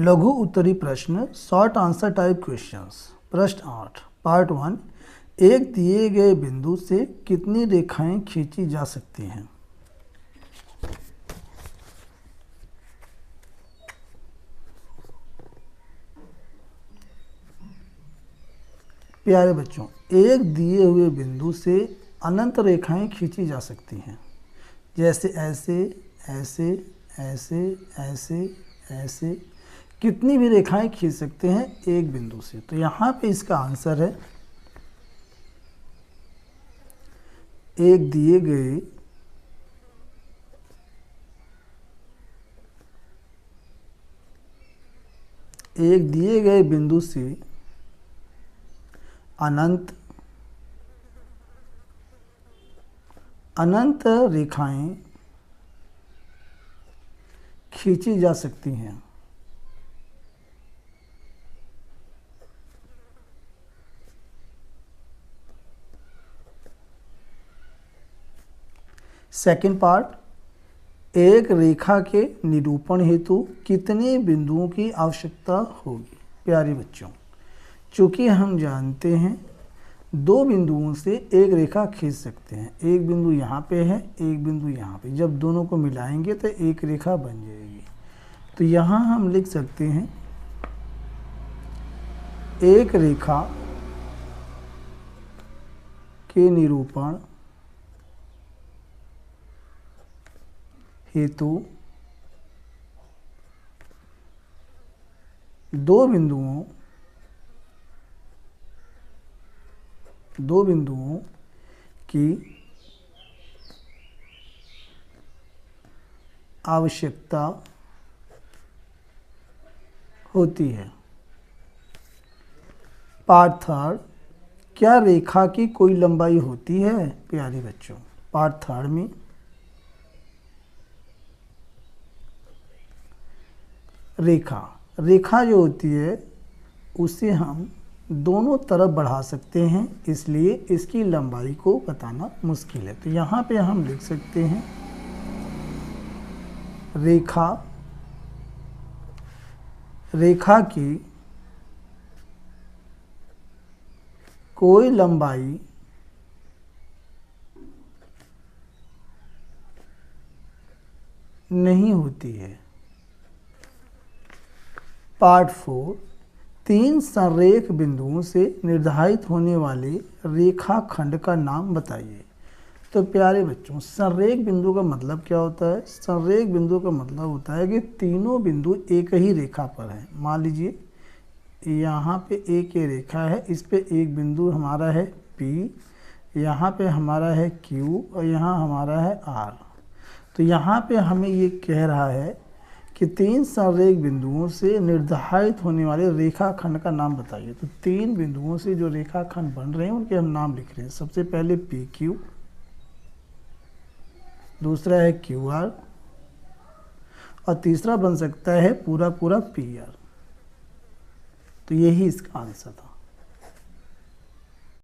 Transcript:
लघु उत्तरी प्रश्न शॉर्ट आंसर टाइप क्वेश्चंस। प्रश्न 8 पार्ट 1। एक दिए गए बिंदु से कितनी रेखाएं खींची जा सकती हैं? प्यारे बच्चों, एक दिए हुए बिंदु से अनंत रेखाएं खींची जा सकती हैं, जैसे ऐसे ऐसे ऐसे ऐसे ऐसे कितनी भी रेखाएं खींच सकते हैं एक बिंदु से। तो यहाँ पे इसका आंसर है एक दिए गए बिंदु से अनंत रेखाएं खींची जा सकती हैं। सेकंड पार्ट, एक रेखा के निरूपण हेतु कितने बिंदुओं की आवश्यकता होगी? प्यारे बच्चों, चूंकि हम जानते हैं दो बिंदुओं से एक रेखा खींच सकते हैं, एक बिंदु यहाँ पे है, एक बिंदु यहाँ पे, जब दोनों को मिलाएंगे तो एक रेखा बन जाएगी। तो यहाँ हम लिख सकते हैं एक रेखा के निरूपण हेतु दो बिंदुओं की आवश्यकता होती है। पार्ट थर्ड, क्या रेखा की कोई लंबाई होती है? प्यारे बच्चों, पार्ट थर्ड में रेखा जो होती है उसे हम दोनों तरफ बढ़ा सकते हैं, इसलिए इसकी लंबाई को बताना मुश्किल है। तो यहाँ पे हम लिख सकते हैं रेखा की कोई लंबाई नहीं होती है। पार्ट 4, तीन संरेख बिंदुओं से निर्धारित होने वाले रेखाखंड का नाम बताइए। तो प्यारे बच्चों, संरेख बिंदु का मतलब क्या होता है? संरेख बिंदु का मतलब होता है कि तीनों बिंदु एक ही रेखा पर हैं। मान लीजिए यहाँ पे एक ये रेखा है, इस पे एक बिंदु हमारा है P, यहाँ पे हमारा है Q और यहाँ हमारा है R। तो यहाँ पे हमें ये कह रहा है कि तीन संरेख बिंदुओं से निर्धारित होने वाले रेखाखंड का नाम बताइए। तो तीन बिंदुओं से जो रेखाखंड बन रहे हैं उनके हम नाम लिख रहे हैं। सबसे पहले PQ, दूसरा है QR और तीसरा बन सकता है पूरा PR। तो यही इसका आंसर था।